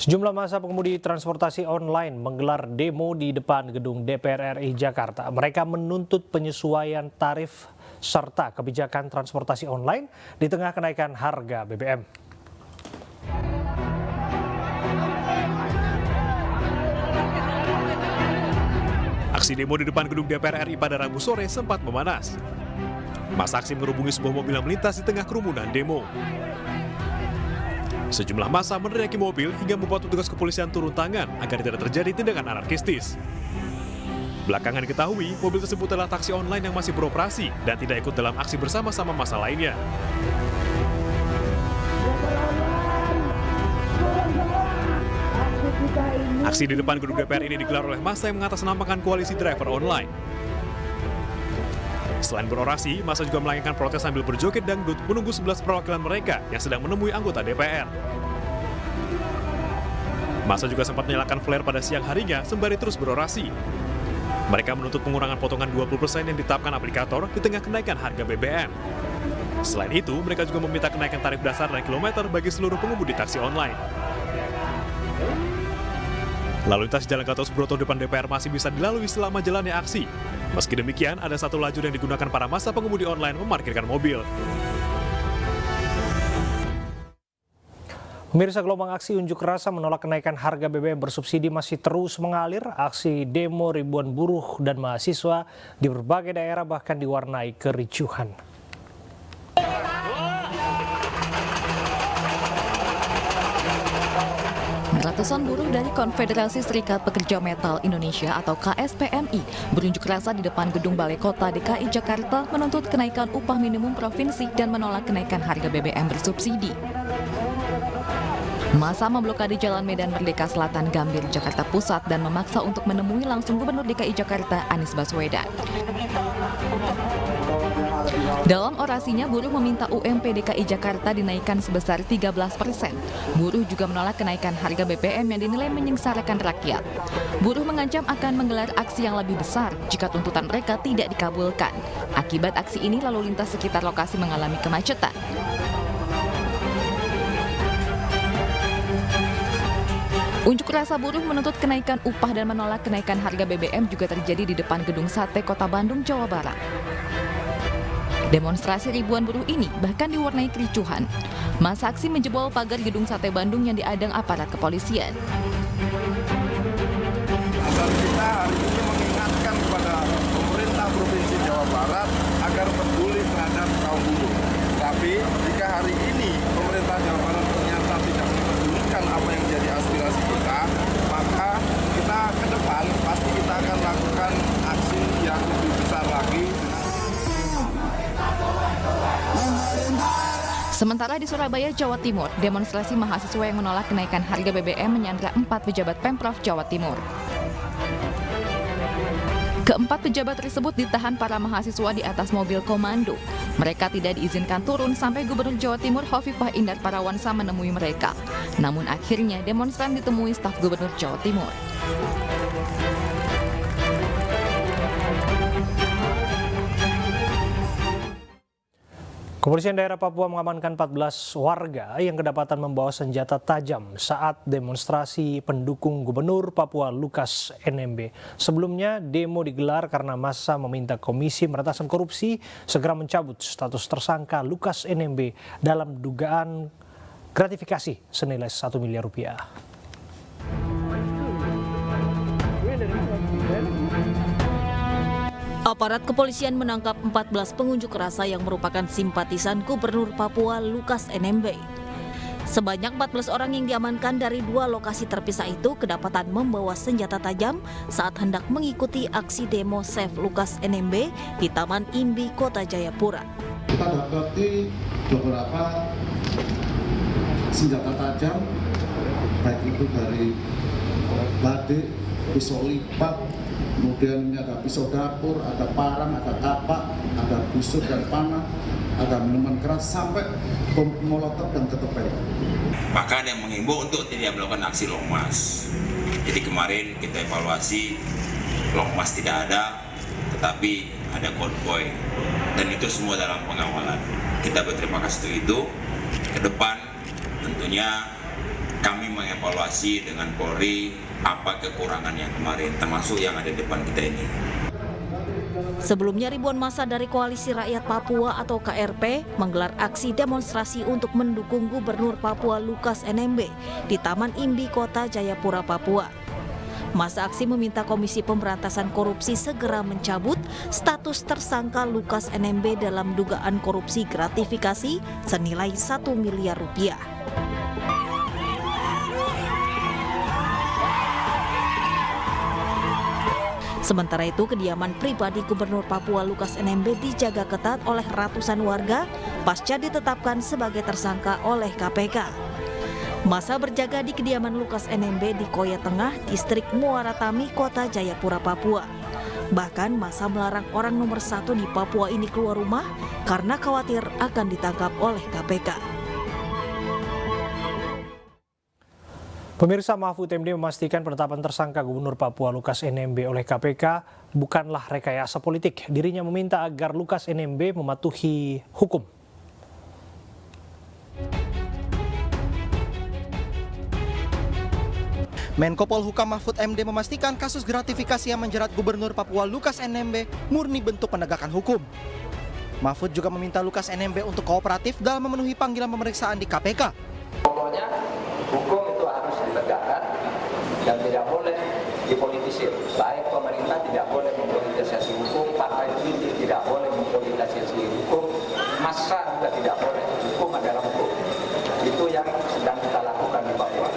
Sejumlah massa pengemudi transportasi online menggelar demo di depan gedung DPR RI Jakarta. Mereka menuntut penyesuaian tarif serta kebijakan transportasi online di tengah kenaikan harga BBM. Aksi demo di depan gedung DPR RI pada Rabu sore sempat memanas. Massa aksi mengerubungi sebuah mobil yang melintas di tengah kerumunan demo. Sejumlah massa meneriaki mobil hingga membuat petugas kepolisian turun tangan agar tidak terjadi tindakan anarkistis. Belakangan diketahui, mobil tersebut adalah taksi online yang masih beroperasi dan tidak ikut dalam aksi bersama-sama massa lainnya. Aksi di depan gedung DPR ini digelar oleh massa yang mengatasnamakan koalisi driver online. Selain berorasi, massa juga melayangkan protes sambil berjoget dangdut menunggu 11 perwakilan mereka yang sedang menemui anggota DPR. Massa juga sempat menyalakan flare pada siang harinya sembari terus berorasi. Mereka menuntut pengurangan potongan 20% yang ditetapkan aplikator di tengah kenaikan harga BBM. Selain itu, mereka juga meminta kenaikan tarif dasar dan kilometer bagi seluruh pengemudi taksi online. Lalu lintas Jalan Gatot Subroto depan DPR masih bisa dilalui selama jalannya aksi. Meski demikian, ada satu lajur yang digunakan para massa pengemudi online memarkirkan mobil. Pemirsa, gelombang aksi unjuk rasa menolak kenaikan harga BBM bersubsidi masih terus mengalir. Aksi demo ribuan buruh dan mahasiswa di berbagai daerah bahkan diwarnai kericuhan. Ratusan buruh dari Konfederasi Serikat Pekerja Metal Indonesia atau KSPMI berunjuk rasa di depan gedung Balai Kota DKI Jakarta menuntut kenaikan upah minimum provinsi dan menolak kenaikan harga BBM bersubsidi. Massa memblokade Jalan Medan Merdeka Selatan Gambir, Jakarta Pusat dan memaksa untuk menemui langsung Gubernur DKI Jakarta Anies Baswedan. Dalam orasinya, buruh meminta UMP DKI Jakarta dinaikkan sebesar 13%. Buruh juga menolak kenaikan harga BBM yang dinilai menyengsarakan rakyat. Buruh mengancam akan menggelar aksi yang lebih besar jika tuntutan mereka tidak dikabulkan. Akibat aksi ini, lalu lintas sekitar lokasi mengalami kemacetan. Unjuk rasa buruh menuntut kenaikan upah dan menolak kenaikan harga BBM juga terjadi di depan Gedung Sate Kota Bandung, Jawa Barat. Demonstrasi ribuan buruh ini bahkan diwarnai kericuhan. Massa aksi menjebol pagar Gedung Sate Bandung yang diadang aparat kepolisian. Kita hari ini mengingatkan kepada pemerintah Provinsi Jawa Barat agar peduli terhadap kaum buruh. Tapi jika hari ini pemerintah Jawa Barat ternyata tidak mempedulikan apa yang jadi aspirasi kita, maka kita ke depan pasti kita akan lakukan aksi yang lebih besar lagi. Sementara di Surabaya, Jawa Timur, demonstrasi mahasiswa yang menolak kenaikan harga BBM menyandra 4 pejabat Pemprov Jawa Timur. Keempat pejabat tersebut ditahan para mahasiswa di atas mobil komando. Mereka tidak diizinkan turun sampai Gubernur Jawa Timur Hovifah Indar Parawansa menemui mereka. Namun akhirnya demonstran ditemui staf Gubernur Jawa Timur. Kepolisian daerah Papua mengamankan 14 warga yang kedapatan membawa senjata tajam saat demonstrasi pendukung Gubernur Papua Lukas NMB. Sebelumnya demo digelar karena massa meminta Komisi Pemberantasan Korupsi segera mencabut status tersangka Lukas NMB dalam dugaan gratifikasi senilai 1 miliar rupiah. Aparat kepolisian menangkap 14 pengunjuk rasa yang merupakan simpatisan Gubernur Papua Lukas NMB. Sebanyak 14 orang yang diamankan dari 2 lokasi terpisah itu kedapatan membawa senjata tajam saat hendak mengikuti aksi demo Save Lukas NMB di Taman Imbi, Kota Jayapura. Kita dapati beberapa senjata tajam, baik itu dari badik, pisau lipat, kemudian ini ada pisau dapur, ada parang, ada kapak, ada busur dan panah, ada minuman keras, sampai bom molotov dan ketepel. Bahkan yang mengimbau untuk tidak melakukan aksi long march. Jadi kemarin kita evaluasi, long march tidak ada, tetapi ada konvoy. Dan itu semua dalam pengawalan. Kita berterima kasih untuk itu. Ke depan tentunya kami mengevaluasi dengan Polri apa kekurangan yang kemarin, termasuk yang ada di depan kita ini. Sebelumnya ribuan massa dari Koalisi Rakyat Papua atau KRP menggelar aksi demonstrasi untuk mendukung Gubernur Papua Lukas NMB di Taman Imbi, Kota Jayapura, Papua. Massa aksi meminta Komisi Pemberantasan Korupsi segera mencabut status tersangka Lukas NMB dalam dugaan korupsi gratifikasi senilai 1 miliar rupiah. Sementara itu, kediaman pribadi Gubernur Papua Lukas NMB dijaga ketat oleh ratusan warga pasca ditetapkan sebagai tersangka oleh KPK. Massa berjaga di kediaman Lukas NMB di Koya Tengah, Distrik Muara Tami, Kota Jayapura, Papua. Bahkan massa melarang orang nomor 1 di Papua ini keluar rumah karena khawatir akan ditangkap oleh KPK. Pemirsa, Mahfud MD memastikan penetapan tersangka Gubernur Papua Lukas NMB oleh KPK bukanlah rekayasa politik. Dirinya meminta agar Lukas NMB mematuhi hukum. Menko Polhukam Mahfud MD memastikan kasus gratifikasi yang menjerat Gubernur Papua Lukas NMB murni bentuk penegakan hukum. Mahfud juga meminta Lukas NMB untuk kooperatif dalam memenuhi panggilan pemeriksaan di KPK. Pokoknya hukum itu harus ditegakkan dan tidak boleh dipolitisir. Baik pemerintah tidak boleh mempolitisasi hukum, partai politik tidak boleh mempolitisasi hukum, massa juga tidak boleh. Hukum adalah hukum. Itu yang sedang kita lakukan di Papua.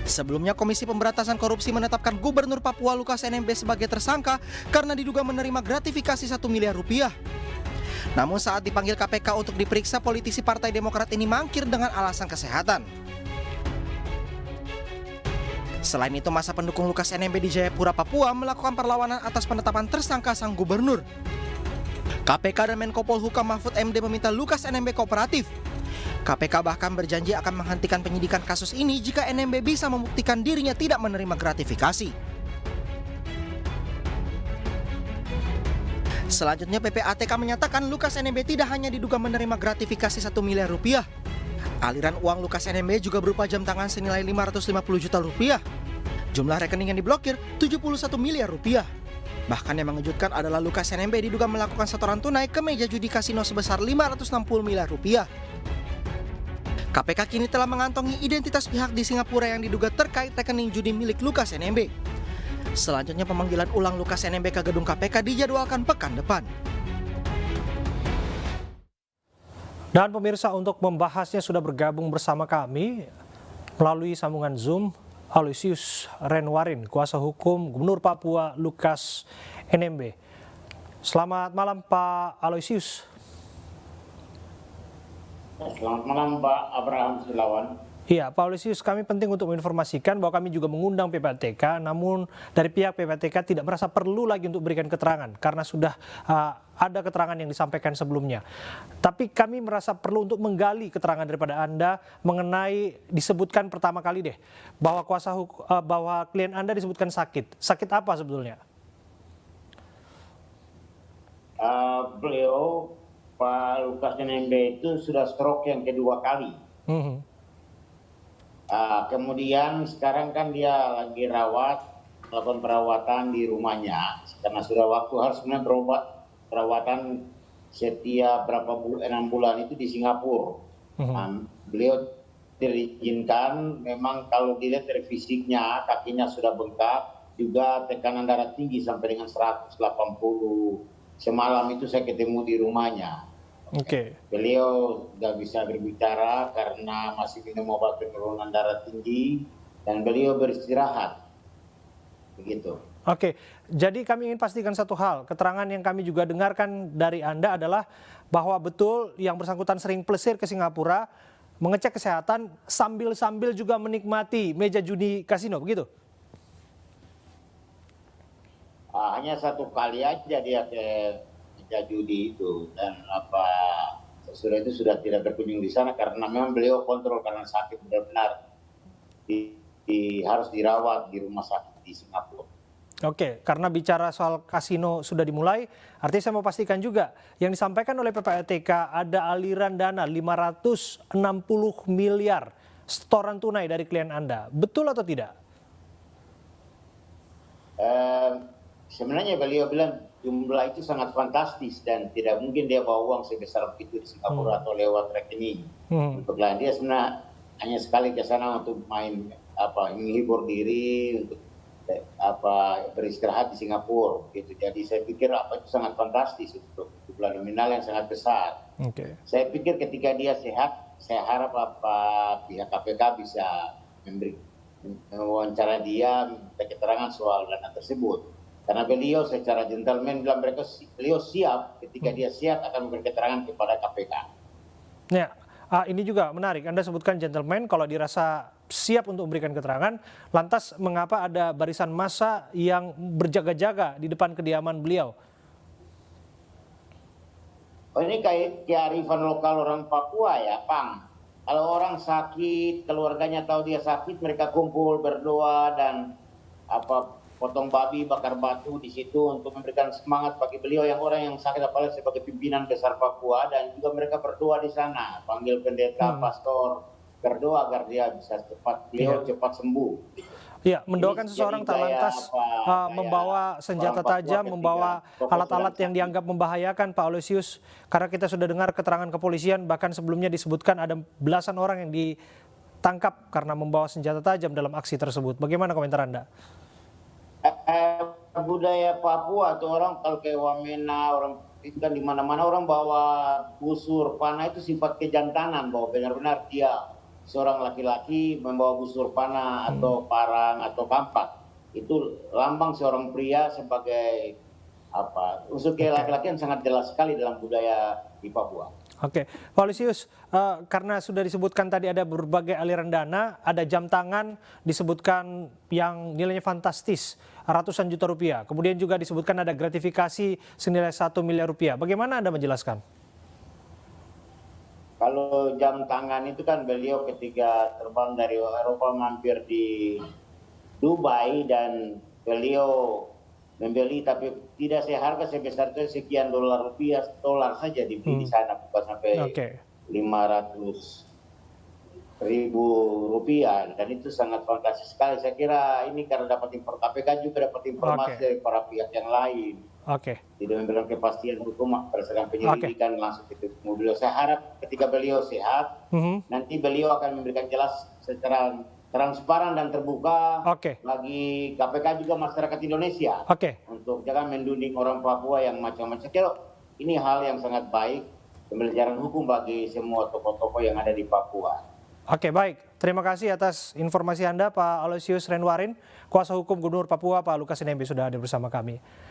Sebelumnya, Komisi Pemberantasan Korupsi menetapkan Gubernur Papua Lukas NMB sebagai tersangka karena diduga menerima gratifikasi 1 miliar rupiah. Namun saat dipanggil KPK untuk diperiksa, politisi Partai Demokrat ini mangkir dengan alasan kesehatan. Selain itu, massa pendukung Lukas NMB di Jayapura, Papua melakukan perlawanan atas penetapan tersangka sang gubernur. KPK dan Menko Polhukam Mahfud MD meminta Lukas NMB kooperatif. KPK bahkan berjanji akan menghentikan penyidikan kasus ini jika NMB bisa membuktikan dirinya tidak menerima gratifikasi. Selanjutnya, PPATK menyatakan Lukas NMB tidak hanya diduga menerima gratifikasi 1 miliar rupiah. Aliran uang Lukas NMB juga berupa jam tangan senilai 550 juta rupiah. Jumlah rekening yang diblokir 71 miliar rupiah. Bahkan yang mengejutkan adalah Lukas NMB diduga melakukan setoran tunai ke meja judi kasino sebesar 560 miliar rupiah. KPK kini telah mengantongi identitas pihak di Singapura yang diduga terkait rekening judi milik Lukas NMB. Selanjutnya, pemanggilan ulang Lukas NMB ke gedung KPK dijadwalkan pekan depan. Dan pemirsa, untuk membahasnya sudah bergabung bersama kami melalui sambungan Zoom Aloysius Renwarin, kuasa hukum Gubernur Papua Lukas NMB. Selamat malam Pak Aloysius. Selamat malam Pak Abraham Sulawan. Iya, Pak Aloysius, kami penting untuk menginformasikan bahwa kami juga mengundang PPATK, namun dari pihak PPATK tidak merasa perlu lagi untuk berikan keterangan karena sudah ada keterangan yang disampaikan sebelumnya. Tapi kami merasa perlu untuk menggali keterangan daripada Anda mengenai disebutkan pertama kali deh bahwa bahwa klien Anda disebutkan sakit. Sakit apa sebetulnya? Beliau Pak Lukas NMB itu sudah stroke yang kedua kali. Kemudian sekarang kan dia lagi melakukan perawatan di rumahnya karena sudah waktu harus perawatan setiap 6 bulan itu di Singapura. Beliau diizinkan, memang kalau dilihat dari fisiknya kakinya sudah bengkak, juga tekanan darah tinggi sampai dengan 180. Semalam itu saya ketemu di rumahnya. Beliau nggak bisa berbicara karena masih minum obat penurunan darah tinggi dan beliau beristirahat. Begitu. Jadi kami ingin pastikan satu hal. Keterangan yang kami juga dengarkan dari Anda adalah bahwa betul yang bersangkutan sering plesir ke Singapura, mengecek kesehatan sambil juga menikmati meja judi kasino, begitu? Hanya satu kali aja dia ke meja judi itu, dan sesudah itu sudah tidak berkunjung di sana karena memang beliau kontrol karena sakit benar-benar harus dirawat di rumah sakit di Singapura. Karena bicara soal kasino sudah dimulai, artinya saya mau pastikan juga yang disampaikan oleh PPATK ada aliran dana 560 miliar setoran tunai dari klien Anda. Betul atau tidak? Sebenarnya beliau bilang jumlah itu sangat fantastis dan tidak mungkin dia bawa uang sebesar itu di Singapura atau lewat rekening. Untuk lain dia sebenarnya hanya sekali ke sana untuk main menghibur diri, untuk beristirahat di Singapura gitu. Jadi saya pikir itu sangat fantastis untuk jumlah nominal yang sangat besar. Saya pikir ketika dia sehat, saya harap pihak KPK bisa mewawancara dia, minta keterangan soal dana tersebut. Karena beliau secara gentleman bilang beliau siap ketika dia siap akan memberi keterangan kepada KPK. Ya, ini juga menarik. Anda sebutkan gentleman kalau dirasa siap untuk memberikan keterangan. Lantas mengapa ada barisan massa yang berjaga-jaga di depan kediaman beliau? Ini kayak kearifan lokal orang Papua ya, Pang. Kalau orang sakit, keluarganya tahu dia sakit, mereka kumpul berdoa dan potong babi, bakar batu di situ untuk memberikan semangat bagi beliau yang orang yang sakit, apalagi sebagai pimpinan besar Papua, dan juga mereka berdoa di sana, panggil pendeta, pastor, berdoa agar dia bisa cepat sembuh. Iya, mendoakan seseorang tak lantas membawa senjata tajam, membawa alat-alat yang dianggap membahayakan, Pak Aloysius. Karena kita sudah dengar keterangan kepolisian, bahkan sebelumnya disebutkan ada belasan orang yang ditangkap karena membawa senjata tajam dalam aksi tersebut. Bagaimana komentar Anda? Budaya Papua atau orang kalau kayak Wamena, orang itu kan di mana-mana orang bawa busur panah itu sifat kejantanan, bahwa benar-benar dia seorang laki-laki membawa busur panah atau parang atau kampak. Itu lambang seorang pria sebagai unsur laki-lakian sangat jelas sekali dalam budaya di Papua. Oke, Pak Aloysius, karena sudah disebutkan tadi ada berbagai aliran dana, ada jam tangan disebutkan yang nilainya fantastis, ratusan juta rupiah. Kemudian juga disebutkan ada gratifikasi senilai 1 miliar rupiah. Bagaimana Anda menjelaskan? Kalau jam tangan itu kan beliau ketika terbang dari Eropa mampir di Dubai dan beliau membeli, tapi tidak seharga sebesar itu, sekian dolar saja dibeli di sana, bukan sampai 500.000 rupiah, dan itu sangat fantastis sekali. Saya kira ini karena dapat KPK juga dapat informasi dari para pihak yang lain. Tidak memberikan kepastian hukum berdasarkan penyelidikan langsung ke beliau. Saya harap ketika beliau sehat, nanti beliau akan memberikan jelas secara transparan dan terbuka bagi KPK juga masyarakat Indonesia untuk jangan menuding orang Papua yang macam-macam. Kira ini hal yang sangat baik, pembelajaran hukum bagi semua tokoh-tokoh yang ada di Papua. Baik. Terima kasih atas informasi Anda, Pak Aloysius Renwarin, kuasa hukum Gubernur Papua, Pak Lukas NMB sudah hadir bersama kami.